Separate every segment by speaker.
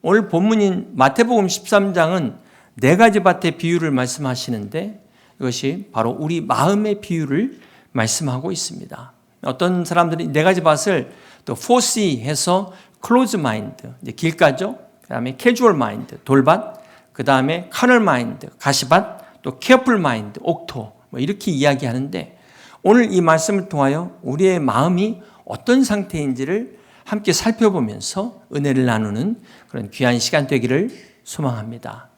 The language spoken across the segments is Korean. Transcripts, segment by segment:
Speaker 1: 오늘 본문인 마태복음 13장은 네 가지 밭의 비유를 말씀하시는데 이것이 바로 우리 마음의 비유를 말씀하고 있습니다. 어떤 사람들이 네 가지 밭을 또 4C 해서 close mind, 길가죠. 그 다음에 casual mind, 돌밭. 그 다음에 carnal mind, 가시밭. 또 careful mind, 옥토. 이렇게 이야기하는데 오늘 이 말씀을 통하여 우리의 마음이 어떤 상태인지를 함께 살펴보면서 은혜를 나누는 그런 귀한 시간 되기를 소망합니다.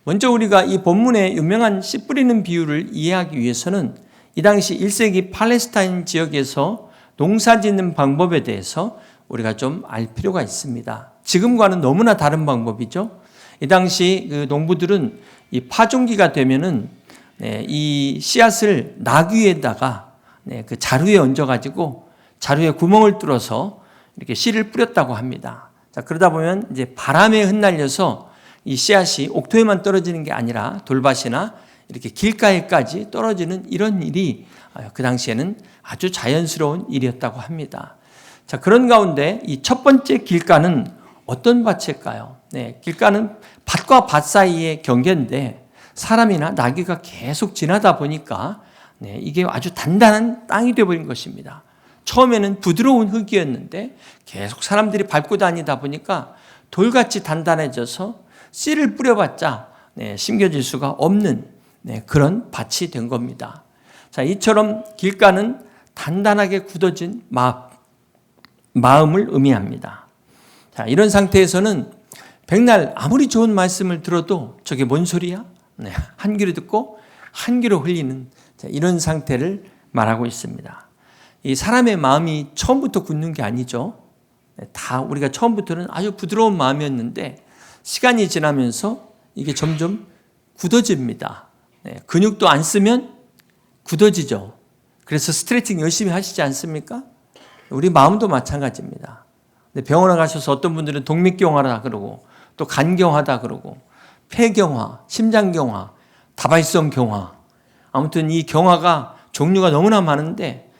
Speaker 1: 먼저 우리가 이 본문의 유명한 씨 뿌리는 비유를 이해하기 위해서는 이 당시 1세기 팔레스타인 지역에서 농사 짓는 방법에 대해서 우리가 좀 알 필요가 있습니다. 지금과는 너무나 다른 방법이죠. 이 당시 그 농부들은 이 파종기가 되면은 이 씨앗을 나귀에다가 그 자루에 얹어가지고 자루에 구멍을 뚫어서 이렇게 씨를 뿌렸다고 합니다. 자, 그러다 보면 이제 바람에 흩날려서 이 씨앗이 옥토에만 떨어지는 게 아니라 돌밭이나 이렇게 길가에까지 떨어지는 이런 일이 그 당시에는 아주 자연스러운 일이었다고 합니다. 자, 그런 가운데 이 첫 번째 길가는 어떤 밭일까요? 길가는 밭과 밭 사이의 경계인데 사람이나 나귀가 계속 지나다 보니까 이게 아주 단단한 땅이 되어버린 것입니다. 처음에는 부드러운 흙이었는데 계속 사람들이 밟고 다니다 보니까 돌같이 단단해져서 씨를 뿌려봤자 심겨질 수가 없는 그런 밭이 된 겁니다. 자, 이처럼 길가는 단단하게 굳어진 마음을 의미합니다. 자, 이런 상태에서는 백날 아무리 좋은 말씀을 들어도 저게 뭔 소리야? 한 귀로 듣고 한 귀로 흘리는 이런 상태를 말하고 있습니다. 이 사람의 마음이 처음부터 굳는 게 아니죠. 다 우리가 처음부터는 아주 부드러운 마음이었는데 시간이 지나면서 이게 점점 굳어집니다. 근육도 안 쓰면 굳어지죠. 그래서 스트레칭 열심히 하시지 않습니까? 우리 마음도 마찬가지입니다. 병원에 가셔서 어떤 분들은 동맥경화라 그러고 또 간경화다 그러고 폐경화, 심장경화, 다발성 경화, 아무튼 이 경화가 종류가 너무나 많은데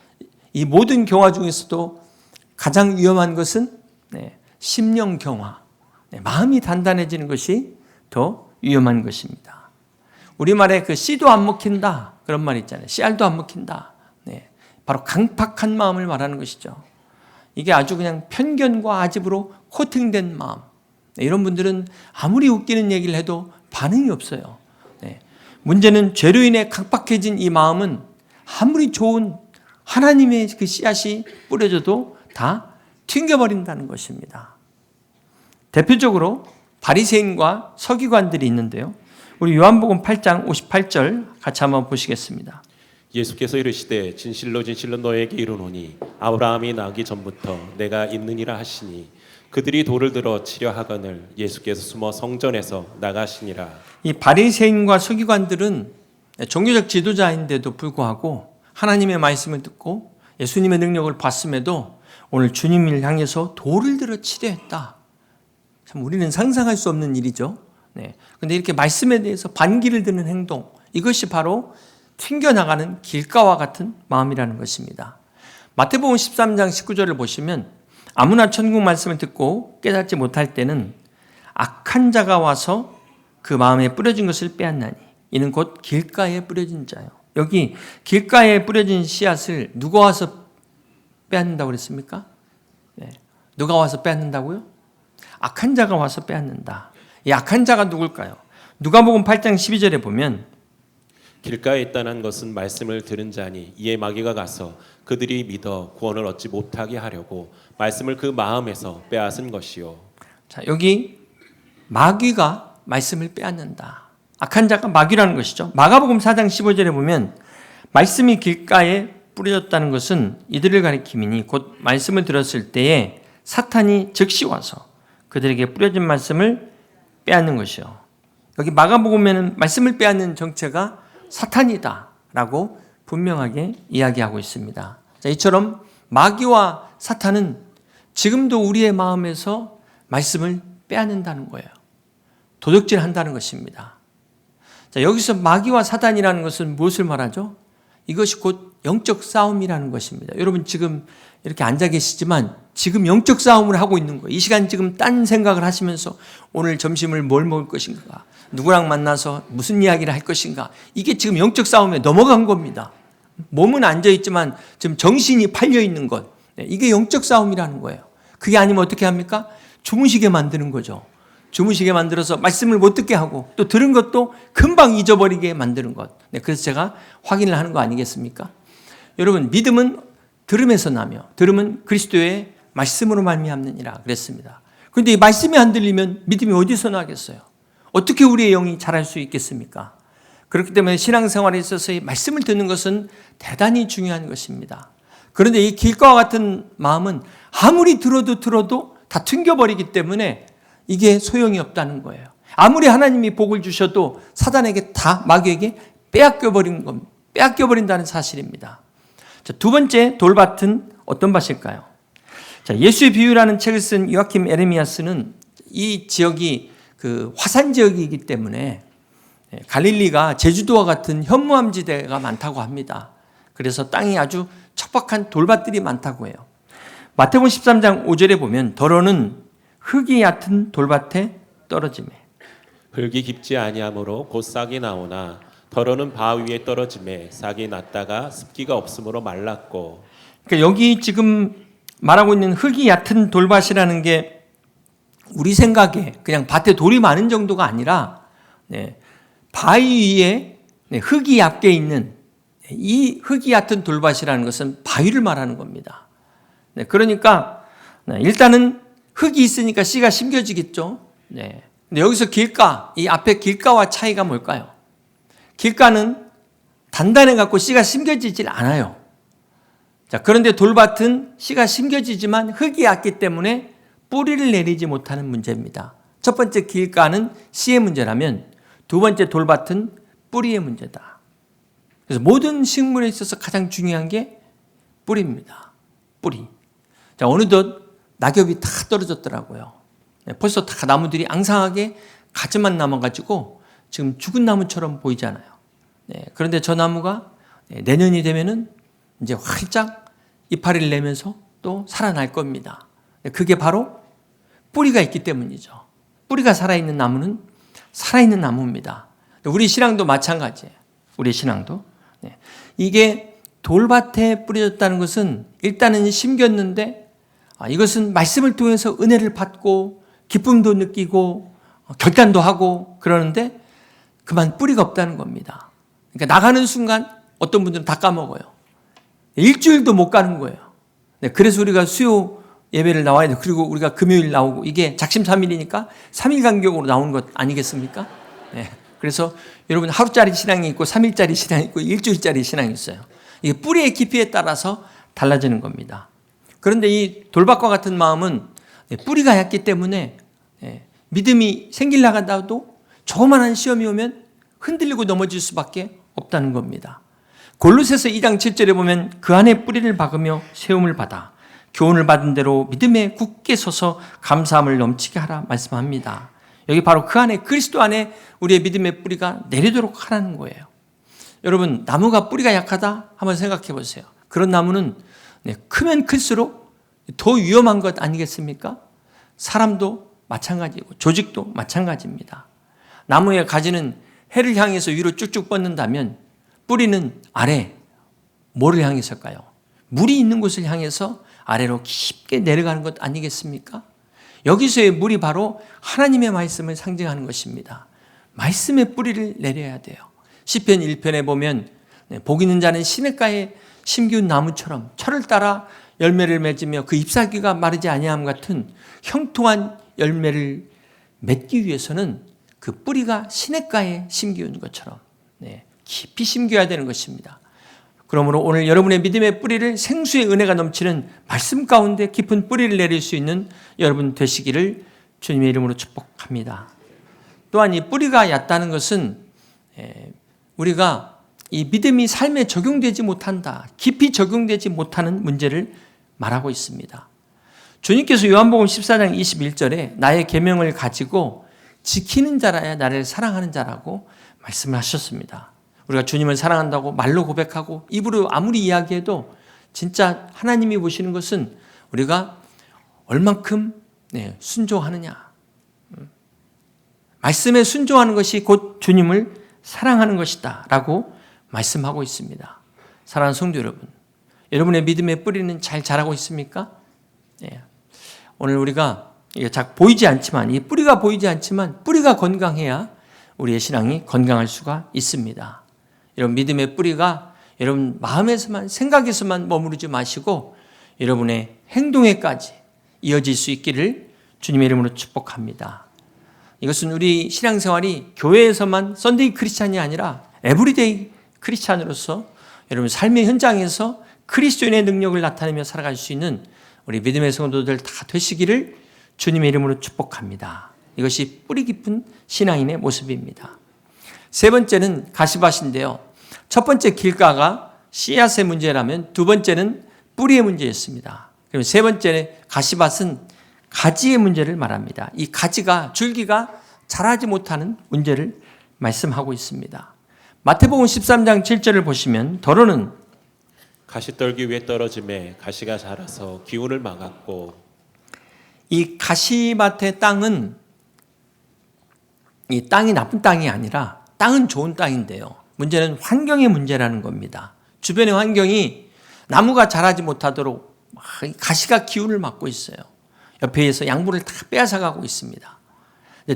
Speaker 1: 이 모든 경화 중에서도 가장 위험한 것은 심령경화, 마음이 단단해지는 것이 더 위험한 것입니다. 우리말에 그 씨도 안 먹힌다 그런 말 있잖아요. 씨알도 안 먹힌다. 바로 강팍한 마음을 말하는 것이죠. 이게 아주 그냥 편견과 아집으로 코팅된 마음. 이런 분들은 아무리 웃기는 얘기를 해도 반응이 없어요. 문제는 죄로 인해 강팍해진 이 마음은 아무리 좋은 하나님의 그 씨앗이 뿌려져도 다 튕겨버린다는 것입니다. 대표적으로 바리새인과 서기관들이 있는데요. 우리 요한복음 8장 58절 같이 한번 보시겠습니다.
Speaker 2: 예수께서 이르시되 진실로 너에게 이르노니 아브라함이 나기 전부터 내가 있느니라 하시니 그들이 돌을 들어 치려 하거늘 예수께서 숨어 성전에서 나가시니라.
Speaker 1: 이 바리새인과 서기관들은 종교적 지도자인데도 불구하고 하나님의 말씀을 듣고 예수님의 능력을 봤음에도 오늘 주님을 향해서 돌을 들어 치려 했다. 참 우리는 상상할 수 없는 일이죠. 그런데 이렇게 말씀에 대해서 반기를 드는 행동, 이것이 바로 튕겨나가는 길가와 같은 마음이라는 것입니다. 마태복음 13장 19절을 보시면 아무나 천국 말씀을 듣고 깨닫지 못할 때는 악한 자가 와서 그 마음에 뿌려진 것을 빼앗나니 이는 곧 길가에 뿌려진 자요. 여기 길가에 뿌려진 씨앗을 누가 와서 빼앗는다고 그랬습니까? 누가 와서 빼앗는다고요? 악한 자가 와서 빼앗는다. 이 악한 자가 누굴까요? 누가복음 8장 12절에 보면
Speaker 2: 길가에 있다는 것은 말씀을 들은 자니 이에 마귀가 가서 그들이 믿어 구원을 얻지 못하게 하려고 말씀을 그 마음에서 빼앗은 것이요.
Speaker 1: 자, 여기 마귀가 말씀을 빼앗는다. 악한 자가 마귀라는 것이죠. 마가복음 4장 15절에 보면 말씀이 길가에 뿌려졌다는 것은 이들을 가리킴이니 곧 말씀을 들었을 때에 사탄이 즉시 와서 그들에게 뿌려진 말씀을 빼앗는 것이요. 여기 마가복음에는 말씀을 빼앗는 정체가 사탄이다라고 분명하게 이야기하고 있습니다. 자, 이처럼 마귀와 사탄은 지금도 우리의 마음에서 말씀을 빼앗는다는 거예요. 도적질한다는 것입니다. 자, 여기서 마귀와 사탄이라는 것은 무엇을 말하죠? 이것이 곧 영적 싸움이라는 것입니다. 여러분 지금 이렇게 앉아 계시지만 지금 영적 싸움을 하고 있는 거예요. 이 시간 지금 딴 생각을 하시면서 오늘 점심을 뭘 먹을 것인가, 누구랑 만나서 무슨 이야기를 할 것인가, 이게 지금 영적 싸움에 넘어간 겁니다. 몸은 앉아있지만 지금 정신이 팔려있는 것, 이게 영적 싸움이라는 거예요. 그게 아니면 어떻게 합니까? 주무시게 만드는 거죠. 주무시게 만들어서 말씀을 못 듣게 하고 또 들은 것도 금방 잊어버리게 만드는 것. 그래서 제가 확인을 하는 거 아니겠습니까? 여러분, 믿음은 들음에서 나며 들음은 그리스도의 말씀으로 말미암느니라 그랬습니다. 그런데 이 말씀이 안 들리면 믿음이 어디서 나겠어요? 어떻게 우리의 영이 자랄 수 있겠습니까? 그렇기 때문에 신앙생활에 있어서 이 말씀을 듣는 것은 대단히 중요한 것입니다. 그런데 이 길가와 같은 마음은 아무리 들어도 다 튕겨버리기 때문에 이게 소용이 없다는 거예요. 아무리 하나님이 복을 주셔도 사단에게 다, 마귀에게 빼앗겨버린다는 사실입니다. 자, 두 번째 돌밭은 어떤 밭일까요? 자, 예수의 비유라는 책을 쓴 요아킴 에레미야스는 이 지역이 그 화산 지역이기 때문에 갈릴리가 제주도와 같은 현무암지대가 많다고 합니다. 그래서 땅이 아주 척박한 돌밭들이 많다고 해요. 마태복음 13장 5절에 보면 더러는 흙이 얕은 돌밭에 떨어지매
Speaker 2: 흙이 깊지 아니하므로 곧 싹이 나오나 더러는 바 위에 떨어지매 싹이 났다가 습기가 없으므로 말랐고.
Speaker 1: 그러니까 여기 지금 말하고 있는 흙이 얕은 돌밭이라는 게 우리 생각에 그냥 밭에 돌이 많은 정도가 아니라 바위 위에 흙이 얕게 있는 이 흙이 얕은 돌밭이라는 것은 바위를 말하는 겁니다. 그러니까 일단은 흙이 있으니까 씨가 심겨지겠죠. 근데 여기서 길가, 이 앞에 길가와 차이가 뭘까요? 길가는 단단해 갖고 씨가 심겨지질 않아요. 자, 그런데 돌밭은 씨가 심겨지지만 흙이 얕기 때문에 뿌리를 내리지 못하는 문제입니다. 첫 번째 길가는 씨의 문제라면 두 번째 돌밭은 뿌리의 문제다. 그래서 모든 식물에 있어서 가장 중요한 게 뿌리입니다. 뿌리. 자, 어느덧 낙엽이 다 떨어졌더라고요. 벌써 다 나무들이 앙상하게 가지만 남아가지고 지금 죽은 나무처럼 보이잖아요. 그런데 저 나무가 내년이 되면은 이제 활짝 이파리를 내면서 또 살아날 겁니다. 그게 바로 뿌리가 있기 때문이죠. 뿌리가 살아있는 나무는 살아있는 나무입니다. 우리 신앙도 마찬가지예요. 우리 신앙도. 이게 돌밭에 뿌려졌다는 것은 일단은 심겼는데 이것은 말씀을 통해서 은혜를 받고 기쁨도 느끼고 결단도 하고 그러는데 그만 뿌리가 없다는 겁니다. 그러니까 나가는 순간 어떤 분들은 다 까먹어요. 일주일도 못 가는 거예요. 그래서 우리가 수요 예배를 나와야 돼요. 그리고 우리가 금요일 나오고 이게 작심삼일이니까 3일 간격으로 나오는 것 아니겠습니까? 그래서 여러분 하루짜리 신앙이 있고 3일짜리 신앙이 있고 일주일짜리 신앙이 있어요. 이게 뿌리의 깊이에 따라서 달라지는 겁니다. 그런데 이 돌밭과 같은 마음은 뿌리가 얕기 때문에 믿음이 생기려고 하다도 조그만한 시험이 오면 흔들리고 넘어질 수밖에 없다는 겁니다. 골로새서 2장 7절에 보면 그 안에 뿌리를 박으며 세움을 받아 교훈을 받은 대로 믿음에 굳게 서서 감사함을 넘치게 하라 말씀합니다. 여기 바로 그 안에 그리스도 안에 우리의 믿음의 뿌리가 내리도록 하라는 거예요. 여러분 나무가 뿌리가 약하다 한번 생각해 보세요. 그런 나무는 크면 클수록 더 위험한 것 아니겠습니까? 사람도 마찬가지고 조직도 마찬가지입니다. 나무의 가지는 해를 향해서 위로 쭉쭉 뻗는다면 뿌리는 아래 뭐를 향해서일까요? 물이 있는 곳을 향해서 아래로 깊게 내려가는 것 아니겠습니까? 여기서의 물이 바로 하나님의 말씀을 상징하는 것입니다. 말씀의 뿌리를 내려야 돼요. 시편 1편에 보면 복 있는 자는 시냇가에 심기운 나무처럼 철을 따라 열매를 맺으며 그 잎사귀가 마르지 아니함 같은 형통한 열매를 맺기 위해서는 그 뿌리가 시냇가에 심기운 것처럼 깊이 심겨야 되는 것입니다. 그러므로 오늘 여러분의 믿음의 뿌리를 생수의 은혜가 넘치는 말씀 가운데 깊은 뿌리를 내릴 수 있는 여러분 되시기를 주님의 이름으로 축복합니다. 또한 이 뿌리가 얕다는 것은 우리가 이 믿음이 삶에 적용되지 못한다, 깊이 적용되지 못하는 문제를 말하고 있습니다. 주님께서 요한복음 14장 21절에 나의 계명을 가지고 지키는 자라야 나를 사랑하는 자라고 말씀을 하셨습니다. 우리가 주님을 사랑한다고 말로 고백하고 입으로 아무리 이야기해도 진짜 하나님이 보시는 것은 우리가 얼만큼 순종하느냐. 말씀에 순종하는 것이 곧 주님을 사랑하는 것이다 라고 말씀하고 있습니다. 사랑하는 성도 여러분, 여러분의 믿음의 뿌리는 잘 자라고 있습니까? 오늘 우리가 잘 보이지 않지만, 이 뿌리가 보이지 않지만 뿌리가 건강해야 우리의 신앙이 건강할 수가 있습니다. 여러분, 믿음의 뿌리가 여러분 마음에서만, 생각에서만 머무르지 마시고 여러분의 행동에까지 이어질 수 있기를 주님의 이름으로 축복합니다. 이것은 우리 신앙생활이 교회에서만 썬데이 크리스찬이 아니라 에브리데이 크리스찬으로서 여러분 삶의 현장에서 그리스도인의 능력을 나타내며 살아갈 수 있는 우리 믿음의 성도들 다 되시기를 주님의 이름으로 축복합니다. 이것이 뿌리 깊은 신앙인의 모습입니다. 세 번째는 가시밭인데요. 첫 번째 길가가 씨앗의 문제라면 두 번째는 뿌리의 문제였습니다. 그리고 세 번째 가시밭은 가지의 문제를 말합니다. 이 가지가, 줄기가 자라지 못하는 문제를 말씀하고 있습니다. 마태복음 13장 7절을 보시면 더러는
Speaker 2: 가시떨기 위에 떨어짐에 가시가 자라서 기운을 막았고,
Speaker 1: 이 가시밭의 땅은 이 땅이 나쁜 땅이 아니라 땅은 좋은 땅인데요. 문제는 환경의 문제라는 겁니다. 주변의 환경이 나무가 자라지 못하도록 가시가 기운을 막고 있어요. 옆에서 양분을 다 빼앗아가고 있습니다.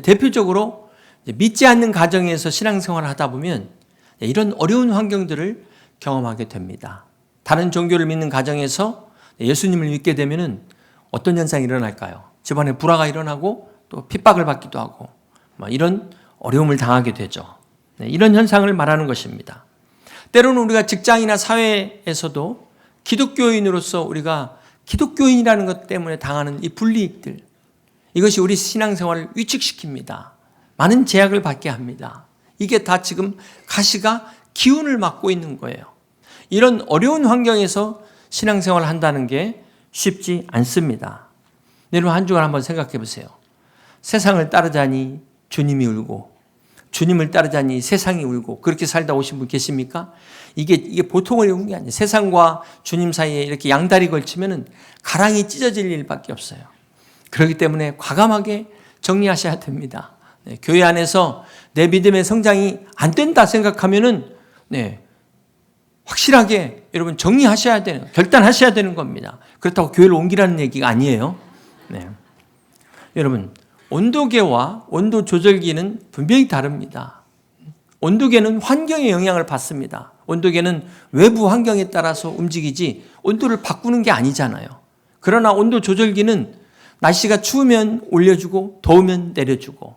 Speaker 1: 대표적으로 믿지 않는 가정에서 신앙생활을 하다 보면 이런 어려운 환경들을 경험하게 됩니다. 다른 종교를 믿는 가정에서 예수님을 믿게 되면 어떤 현상이 일어날까요? 집안에 불화가 일어나고 또 핍박을 받기도 하고 이런 어려움을 당하게 되죠. 이런 현상을 말하는 것입니다. 때로는 우리가 직장이나 사회에서도 기독교인으로서 우리가 기독교인이라는 것 때문에 당하는 이 불이익들, 이것이 우리 신앙생활을 위축시킵니다. 많은 제약을 받게 합니다. 이게 다 지금 가시가 기운을 막고 있는 거예요. 이런 어려운 환경에서 신앙생활을 한다는 게 쉽지 않습니다. 여러분, 한 주간 한번 생각해 보세요. 세상을 따르자니 주님이 울고, 주님을 따르자니 세상이 울고, 그렇게 살다 오신 분 계십니까? 이게 보통 어려운 게 아니에요. 세상과 주님 사이에 이렇게 양다리 걸치면은 가랑이 찢어질 일밖에 없어요. 그렇기 때문에 과감하게 정리하셔야 됩니다. 교회 안에서 내 믿음의 성장이 안 된다 생각하면은 확실하게 여러분 정리하셔야 되는, 결단하셔야 되는 겁니다. 그렇다고 교회를 옮기라는 얘기가 아니에요. 여러분, 온도계와 온도 조절기는 분명히 다릅니다. 온도계는 환경의 영향을 받습니다. 온도계는 외부 환경에 따라서 움직이지 온도를 바꾸는 게 아니잖아요. 그러나 온도 조절기는 날씨가 추우면 올려주고 더우면 내려주고,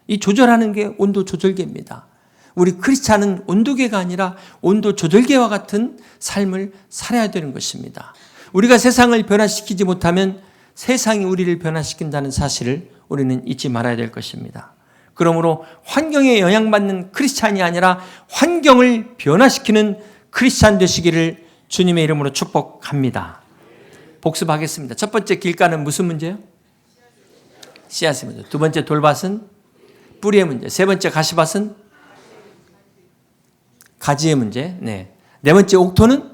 Speaker 1: 이 조절하는 게 온도 조절계입니다. 우리 크리스찬은 온도계가 아니라 온도 조절계와 같은 삶을 살아야 되는 것입니다. 우리가 세상을 변화시키지 못하면 세상이 우리를 변화시킨다는 사실을 우리는 잊지 말아야 될 것입니다. 그러므로 환경에 영향받는 크리스찬이 아니라 환경을 변화시키는 크리스찬 되시기를 주님의 이름으로 축복합니다. 복습하겠습니다. 첫 번째 길가는 무슨 문제예요? 씨앗의 문제. 두 번째 돌밭은 뿌리의 문제. 세 번째 가시밭은 가지의 문제. 네 번째 옥토는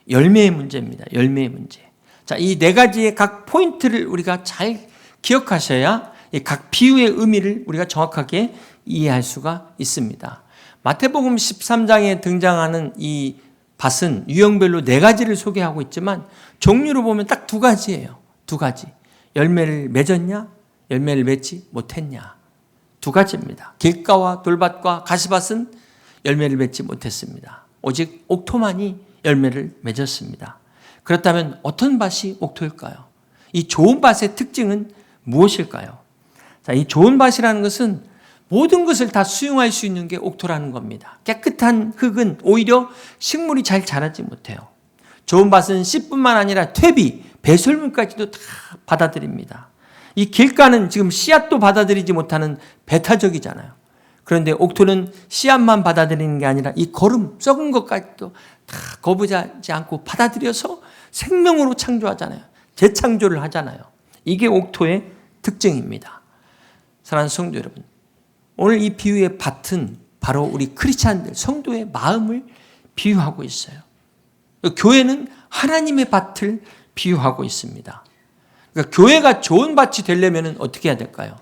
Speaker 1: 열매의 문제입니다. 열매의 문제. 자, 이 네 가지의 각 포인트를 우리가 잘 기억하셔야 이 각 비유의 의미를 우리가 정확하게 이해할 수가 있습니다. 마태복음 13장에 등장하는 이 밭은 유형별로 네 가지를 소개하고 있지만 종류로 보면 딱 두 가지예요. 두 가지. 열매를 맺었냐? 열매를 맺지 못했냐? 두 가지입니다. 길가와 돌밭과 가시밭은 열매를 맺지 못했습니다. 오직 옥토만이 열매를 맺었습니다. 그렇다면 어떤 밭이 옥토일까요? 이 좋은 밭의 특징은 무엇일까요? 자, 이 좋은 밭이라는 것은 모든 것을 다 수용할 수 있는 게 옥토라는 겁니다. 깨끗한 흙은 오히려 식물이 잘 자라지 못해요. 좋은 밭은 씨뿐만 아니라 퇴비, 배설물까지도 다 받아들입니다. 이 길가는 지금 씨앗도 받아들이지 못하는 배타적이잖아요. 그런데 옥토는 씨앗만 받아들이는 게 아니라 이 거름, 썩은 것까지도 다 거부하지 않고 받아들여서 생명으로 창조하잖아요. 재창조를 하잖아요. 이게 옥토의 특징입니다. 사랑하는 성도 여러분, 오늘 이 비유의 밭은 바로 우리 크리스찬들, 성도의 마음을 비유하고 있어요. 교회는 하나님의 밭을 비유하고 있습니다. 그러니까 교회가 좋은 밭이 되려면 어떻게 해야 될까요?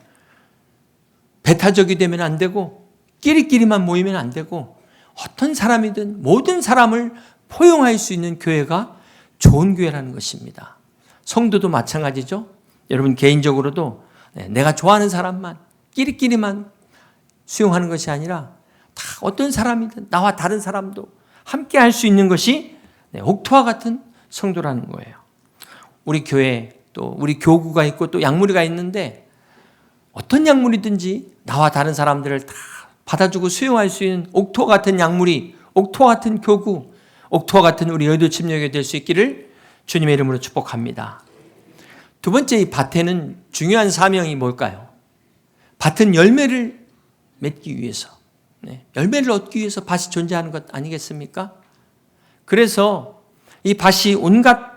Speaker 1: 배타적이 되면 안 되고 끼리끼리만 모이면 안 되고 어떤 사람이든 모든 사람을 포용할 수 있는 교회가 좋은 교회라는 것입니다. 성도도 마찬가지죠. 여러분 개인적으로도 내가 좋아하는 사람만 끼리끼리만 수용하는 것이 아니라 다 어떤 사람이든 나와 다른 사람도 함께 할 수 있는 것이 옥토와 같은 성도라는 거예요. 우리 교회 또 우리 교구가 있고 또 약물이가 있는데 어떤 약물이든지 나와 다른 사람들을 다 받아주고 수용할 수 있는 옥토와 같은 약물이, 옥토와 같은 교구, 옥토와 같은 우리 여의도 침략이 될 수 있기를 주님의 이름으로 축복합니다. 두 번째, 이 밭에는 중요한 사명이 뭘까요? 밭은 열매를 맺기 위해서, 열매를 얻기 위해서 밭이 존재하는 것 아니겠습니까? 그래서 이 밭이 온갖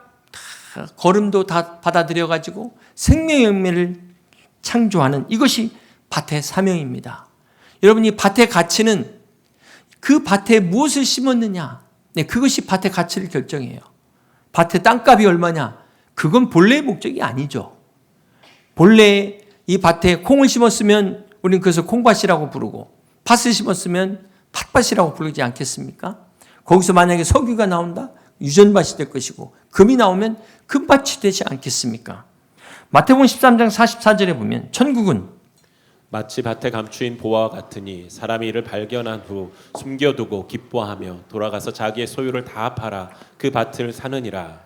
Speaker 1: 거름도 다 받아들여가지고 생명의 열매를 창조하는 이것이 밭의 사명입니다. 여러분, 이 밭의 가치는 그 밭에 무엇을 심었느냐, 그것이 밭의 가치를 결정해요. 밭의 땅값이 얼마냐, 그건 본래의 목적이 아니죠. 본래 이 밭에 콩을 심었으면 우리는 그것을 콩밭이라고 부르고 팥을 심었으면 팥밭이라고 부르지 않겠습니까? 거기서 만약에 석유가 나온다? 유전밭이 될 것이고 금이 나오면 금밭이 되지 않겠습니까? 마태복음 13장 44절에 보면 천국은
Speaker 2: 마치 밭에 감추인 보화와 같으니 사람이 이를 발견한 후 숨겨두고 기뻐하며 돌아가서 자기의 소유를 다 팔아 그 밭을 사느니라.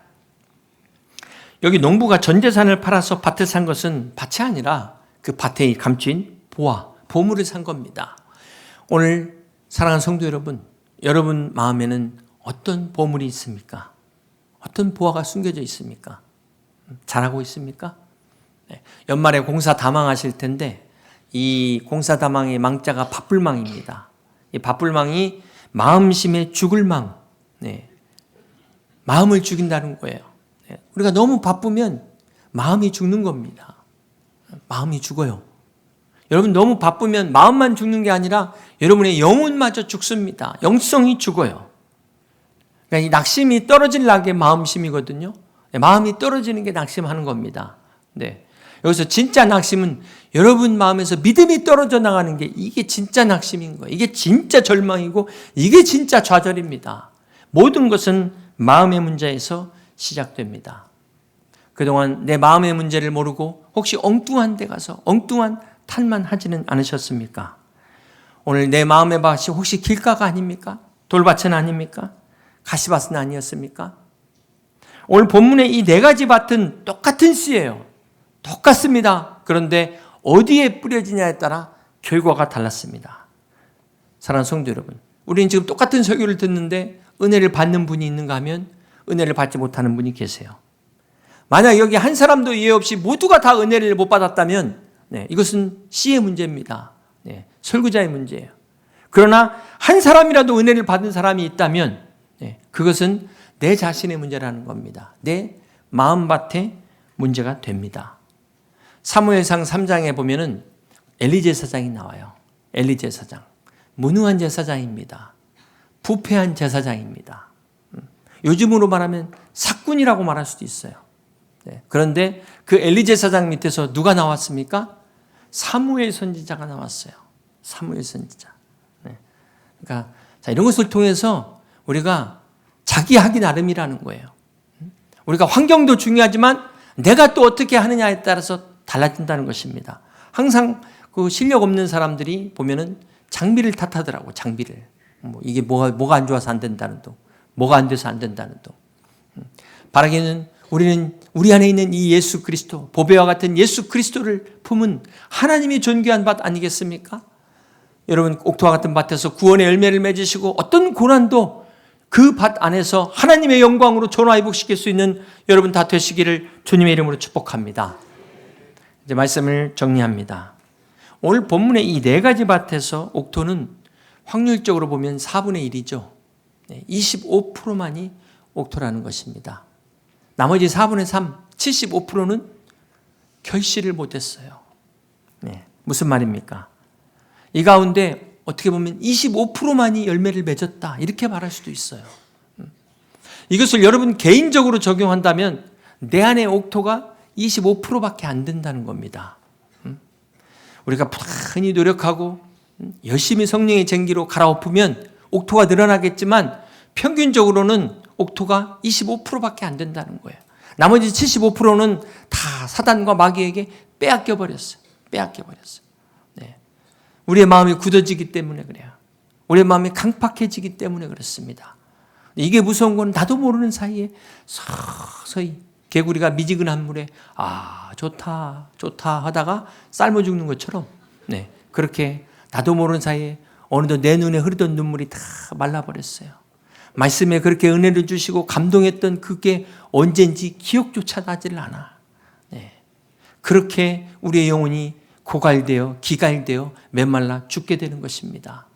Speaker 1: 여기 농부가 전 재산을 팔아서 밭을 산 것은 밭이 아니라 그 밭에 감추인 보화, 보물을 산 겁니다. 오늘 사랑하는 성도 여러분, 여러분 마음에는 어떤 보물이 있습니까? 어떤 보화가 숨겨져 있습니까? 잘하고 있습니까? 연말에 공사 다망하실 텐데 이 공사 다망의 망자가 밥불망입니다. 이 밥불망이 마음심에 죽을 망, 마음을 죽인다는 거예요. 우리가 너무 바쁘면 마음이 죽는 겁니다. 마음이 죽어요. 여러분 너무 바쁘면 마음만 죽는 게 아니라 여러분의 영혼마저 죽습니다. 영성이 죽어요. 그러니까 이 낙심이 떨어질 낙의 마음심이거든요. 마음이 떨어지는 게 낙심하는 겁니다. 여기서 진짜 낙심은 여러분 마음에서 믿음이 떨어져 나가는 게 이게 진짜 낙심인 거예요. 이게 진짜 절망이고 이게 진짜 좌절입니다. 모든 것은 마음의 문제에서 시작됩니다. 그동안 내 마음의 문제를 모르고 혹시 엉뚱한 데 가서 엉뚱한 탈만 하지는 않으셨습니까? 오늘 내 마음의 밭이 혹시 길가가 아닙니까? 돌밭은 아닙니까? 가시밭은 아니었습니까? 오늘 본문의 이 네 가지 밭은 똑같은 씨예요. 똑같습니다. 그런데 어디에 뿌려지냐에 따라 결과가 달랐습니다. 사랑하는 성도 여러분, 우리는 지금 똑같은 설교를 듣는데 은혜를 받는 분이 있는가 하면 은혜를 받지 못하는 분이 계세요. 만약 여기 한 사람도 이해 없이 모두가 다 은혜를 못 받았다면 이것은 씨의 문제입니다. 설교자의 문제예요. 그러나 한 사람이라도 은혜를 받은 사람이 있다면 그것은 내 자신의 문제라는 겁니다. 내 마음밭의 문제가 됩니다. 사무엘상 3장에 보면은 엘리 제사장이 나와요. 엘리 제사장. 무능한 제사장입니다. 부패한 제사장입니다. 요즘으로 말하면 사꾼이라고 말할 수도 있어요. 그런데 그 엘리 제사장 밑에서 누가 나왔습니까? 사무엘 선지자가 나왔어요. 사무엘 선지자. 그러니까 이런 것을 통해서 우리가 자기 하기 나름이라는 거예요. 우리가 환경도 중요하지만 내가 또 어떻게 하느냐에 따라서 달라진다는 것입니다. 항상 그 실력 없는 사람들이 보면은 장비를 탓하더라고. 장비를. 이게 뭐가 안 좋아서 안 된다는 동, 뭐가 안 돼서 안 된다는 동. 바라기는 우리는 우리 안에 있는 이 예수 그리스도, 보배와 같은 예수 그리스도를 품은 하나님이 존귀한 밭 아니겠습니까? 여러분 옥토와 같은 밭에서 구원의 열매를 맺으시고 어떤 고난도 그 밭 안에서 하나님의 영광으로 전화위복시킬 수 있는 여러분 다 되시기를 주님의 이름으로 축복합니다. 이제 말씀을 정리합니다. 오늘 본문의 이 네 가지 밭에서 옥토는 확률적으로 보면 4분의 1이죠. 25%만이 옥토라는 것입니다. 나머지 4분의 3, 75%는 결실을 못했어요. 무슨 말입니까? 이 가운데 어떻게 보면 25%만이 열매를 맺었다 이렇게 말할 수도 있어요. 이것을 여러분 개인적으로 적용한다면 내 안의 옥토가 25%밖에 안 된다는 겁니다. 우리가 부단히 노력하고 열심히 성령의 쟁기로 갈아엎으면 옥토가 늘어나겠지만 평균적으로는 옥토가 25%밖에 안 된다는 거예요. 나머지 75%는 다 사단과 마귀에게 빼앗겨 버렸어요. 네. 우리의 마음이 굳어지기 때문에 그래요. 우리의 마음이 강팍해지기 때문에 그렇습니다. 이게 무서운 건 나도 모르는 사이에 서서히 개구리가 미지근한 물에 좋다 하다가 삶아 죽는 것처럼 그렇게 나도 모르는 사이에 어느덧 내 눈에 흐르던 눈물이 다 말라버렸어요. 말씀에 그렇게 은혜를 주시고 감동했던 그게 언젠지 기억조차 나질 않아. 그렇게 우리의 영혼이 고갈되어 기갈되어 메말라 죽게 되는 것입니다.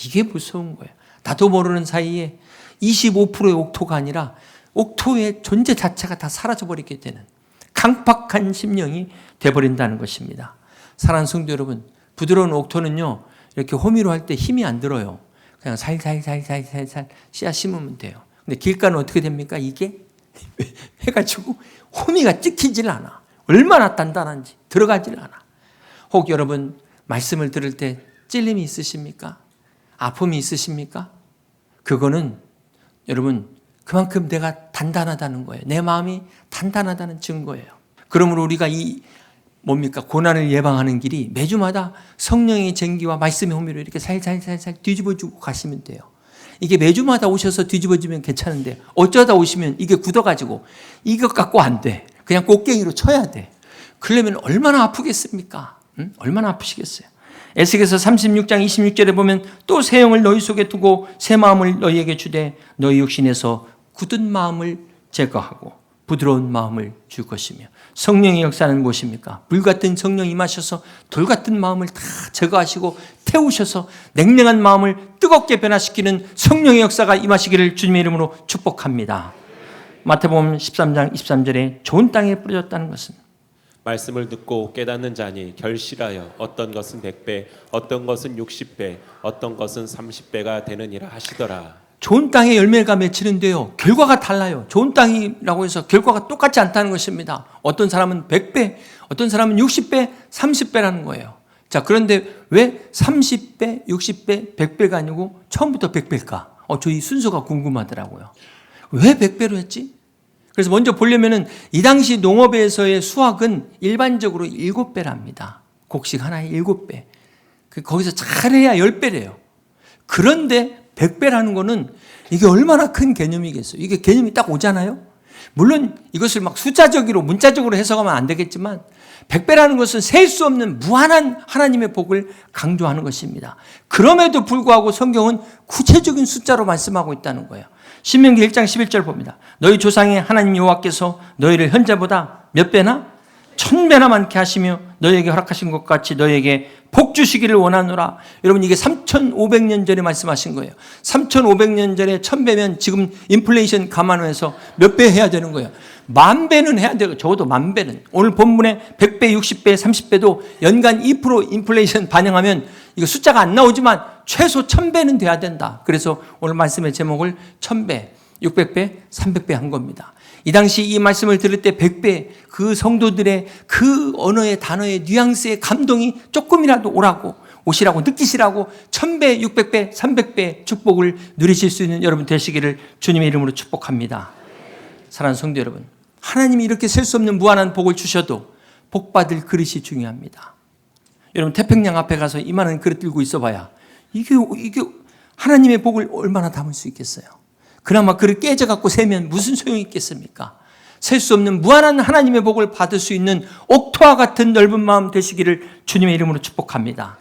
Speaker 1: 이게 무서운 거예요. 나도 모르는 사이에 25%의 옥토가 아니라 옥토의 존재 자체가 다 사라져버리게 되는 강팍한 심령이 돼버린다는 것입니다. 사랑하는 성도 여러분, 부드러운 옥토는요 이렇게 호미로 할 때 힘이 안 들어요. 그냥 살살살살살살 씨앗 심으면 돼요. 근데 길가는 어떻게 됩니까? 이게 해가지고 호미가 찍히질 않아. 얼마나 단단한지 들어가질 않아. 혹 여러분 말씀을 들을 때 찔림이 있으십니까? 아픔이 있으십니까? 그거는 여러분 그만큼 내가 단단하다는 거예요. 내 마음이 단단하다는 증거예요. 그러므로 우리가 고난을 예방하는 길이 매주마다 성령의 쟁기와 말씀의 호미로 이렇게 살살살살 뒤집어주고 가시면 돼요. 이게 매주마다 오셔서 뒤집어주면 괜찮은데 어쩌다 오시면 이게 굳어가지고 이것 갖고 안 돼. 그냥 꽃갱이로 쳐야 돼. 그러려면 얼마나 아프겠습니까? 얼마나 아프시겠어요? 에스겔서 36장 26절에 보면 또 새 영을 너희 속에 두고 새 마음을 너희에게 주되 너희 육신에서 굳은 마음을 제거하고 부드러운 마음을 줄 것이며 성령의 역사는 무엇입니까? 불같은 성령이 임하셔서 돌같은 마음을 다 제거하시고 태우셔서 냉랭한 마음을 뜨겁게 변화시키는 성령의 역사가 임하시기를 주님의 이름으로 축복합니다. 마태복음 13장 23절에 좋은 땅에 뿌려졌다는 것은
Speaker 2: 말씀을 듣고 깨닫는 자니 결실하여 어떤 것은 100배, 어떤 것은 60배, 어떤 것은 30배가 되느니라 하시더라.
Speaker 1: 좋은 땅에 열매가 맺히는데요. 결과가 달라요. 좋은 땅이라고 해서 결과가 똑같지 않다는 것입니다. 어떤 사람은 100배, 어떤 사람은 60배, 30배라는 거예요. 자, 그런데 왜 30배, 60배, 100배가 아니고 처음부터 100배일까? 저 이 순서가 궁금하더라고요. 왜 100배로 했지? 그래서 먼저 보려면은 이 당시 농업에서의 수확은 일반적으로 7배랍니다. 곡식 하나에 7배. 거기서 잘해야 10배래요. 그런데 100배라는 거는 이게 얼마나 큰 개념이겠어요. 이게 개념이 딱 오잖아요. 물론 이것을 막 숫자적으로 문자적으로 해석하면 안 되겠지만 100배라는 것은 셀 수 없는 무한한 하나님의 복을 강조하는 것입니다. 그럼에도 불구하고 성경은 구체적인 숫자로 말씀하고 있다는 거예요. 신명기 1장 11절 봅니다. 너희 조상의 하나님 여호와께서 너희를 현재보다 몇 배나? 1000배나 많게 하시며 너희에게 허락하신 것 같이 너희에게 복 주시기를 원하노라. 여러분 이게 3500년 전에 말씀하신 거예요. 3500년 전에 1000배면 지금 인플레이션 감안해서 몇 배 해야 되는 거예요. 10,000배는 해야 되고 적어도 10,000배는. 오늘 본문에 100배, 60배, 30배도 연간 2% 인플레이션 반영하면 이거 숫자가 안 나오지만 최소 1000배는 돼야 된다. 그래서 오늘 말씀의 제목을 1000배, 600배, 300배 한 겁니다. 이 당시 이 말씀을 들을 때 100배 그 성도들의 그 언어의 단어의 뉘앙스의 감동이 조금이라도 오시라고 느끼시라고 1000배, 600배, 300배 축복을 누리실 수 있는 여러분 되시기를 주님의 이름으로 축복합니다. 사랑하는 성도 여러분, 하나님이 이렇게 셀 수 없는 무한한 복을 주셔도 복받을 그릇이 중요합니다. 여러분 태평양 앞에 가서 이만한 그릇 들고 있어봐야 이게 하나님의 복을 얼마나 담을 수 있겠어요. 그나마 그릇 깨져갖고 세면 무슨 소용이 있겠습니까? 셀 수 없는 무한한 하나님의 복을 받을 수 있는 옥토와 같은 넓은 마음 되시기를 주님의 이름으로 축복합니다.